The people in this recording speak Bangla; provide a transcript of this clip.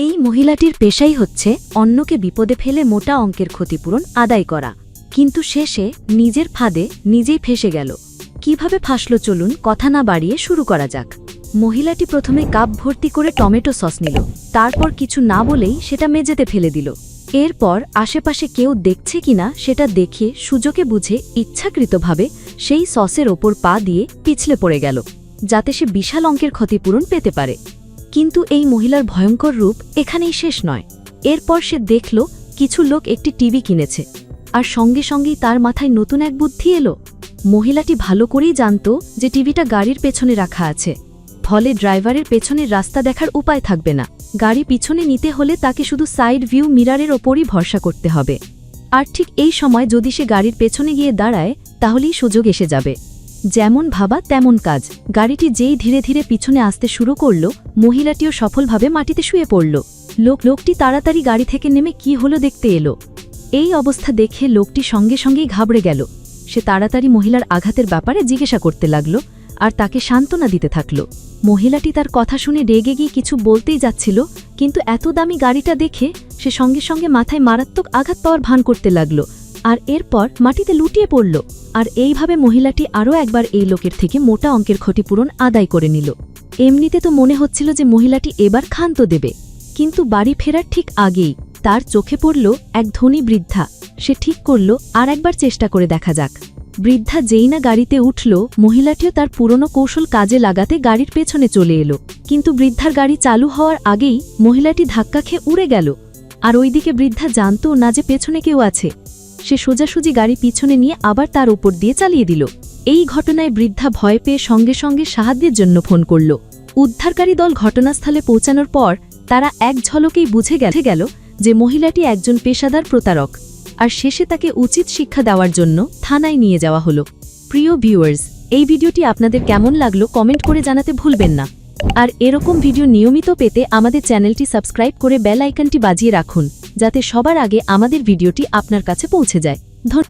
এই মহিলাটির পেশাই হচ্ছে অন্যকে বিপদে ফেলে মোটা অঙ্কের ক্ষতিপূরণ আদায় করা, কিন্তু শেষে নিজের ফাঁদে নিজেই ফেসে গেল। কিভাবে ফাঁসল চলুন কথা না বাড়িয়ে শুরু করা যাক। মহিলাটি প্রথমে কাপ ভর্তি করে টমেটো সস নিল, তারপর কিছু না বলেই সেটা মেঝেতে ফেলে দিল। এরপর আশেপাশে কেউ দেখছে কিনা সেটা দেখে সুযোগে বুঝে ইচ্ছাকৃতভাবে সেই সসের ওপর পা দিয়ে পিছলে পড়ে গেল, যাতে সে বিশাল অঙ্কের ক্ষতিপূরণ পেতে পারে। কিন্তু এই মহিলার ভয়ঙ্কর রূপ এখানেই শেষ নয়। এরপর সে দেখল কিছু লোক একটি টিভি কিনেছে, আর সঙ্গে সঙ্গেই তার মাথায় নতুন এক বুদ্ধি এলো। মহিলাটি ভালো করেই জানত যে টিভিটা গাড়ির পেছনে রাখা আছে, ফলে ড্রাইভারের পেছনের রাস্তা দেখার উপায় থাকবে না। গাড়ি পিছনে নিতে হলে তাকে শুধু সাইড ভিউ মিরারের ওপরই ভরসা করতে হবে। আর ঠিক এই সময় যদি সে গাড়ির পেছনে গিয়ে দাঁড়ায়, তাহলেই সুযোগ এসে যাবে। যেমন ভাবা তেমন কাজ। গাড়িটি যেই ধীরে ধীরে পিছনে আসতে শুরু করল, মহিলাটিও সফলভাবে মাটিতে শুয়ে পড়ল। লোকটি তাড়াতাড়ি গাড়ি থেকে নেমে কি হলো দেখতে এলো। এই অবস্থা দেখে লোকটি সঙ্গে সঙ্গেই ঘাবড়ে গেল। সে তাড়াতাড়ি মহিলার আঘাতের ব্যাপারে জিজ্ঞাসা করতে লাগল আর তাকে সান্ত্বনা দিতে থাকল। মহিলাটি তার কথা শুনে রেগে গিয়ে কিছু বলতেই যাচ্ছিল, কিন্তু এত দামি গাড়িটা দেখে সে সঙ্গে সঙ্গে মাথায় মারাত্মক আঘাত পাওয়ার ভান করতে লাগল, আর এরপর মাটিতে লুটিয়ে পড়ল। আর এইভাবে মহিলাটি আরও একবার এই লোকের থেকে মোটা অঙ্কের ক্ষতিপূরণ আদায় করে নিল। এমনিতে তো মনে হচ্ছিল যে মহিলাটি এবার ক্ষান্ত দেবে, কিন্তু বাড়ি ফেরার ঠিক আগেই তার চোখে পড়ল এক ধনী বৃদ্ধা। সে ঠিক করল আর একবার চেষ্টা করে দেখা যাক। বৃদ্ধা যেই না গাড়িতে উঠল, মহিলাটিও তার পুরনো কৌশল কাজে লাগাতে গাড়ির পেছনে চলে এলো। কিন্তু বৃদ্ধার গাড়ি চালু হওয়ার আগেই মহিলাটি ধাক্কা খেয়ে উড়ে গেল। আর ওইদিকে বৃদ্ধা জানত না যে পেছনে কেউ আছে। সে সোজাসুজি গাড়ি পিছনে নিয়ে আবার তার উপর দিয়ে চালিয়ে দিল। এই ঘটনায় বৃদ্ধা ভয় পেয়ে সঙ্গে সঙ্গে সাহায্যের জন্য ফোন করল। উদ্ধারকারী দল ঘটনাস্থলে পৌঁছানোর পর তারা এক ঝলকেই বুঝে গেল যে মহিলাটি একজন পেশাদার প্রতারক, আর শেষে তাকে উচিত শিক্ষা দেওয়ার জন্য থানায় নিয়ে যাওয়া হলো। প্রিয় ভিউয়ার্স, এই ভিডিওটি আপনাদের কেমন লাগলো কমেন্ট করে জানাতে ভুলবেন না। আর এরকম ভিডিও নিয়মিত পেতে আমাদের চ্যানেলটি সাবস্ক্রাইব করে বেল আইকনটি বাজিয়ে রাখুন, যাতে সবার আগে আমাদের ভিডিওটি আপনার কাছে পৌঁছে যায়। ধন্যবাদ।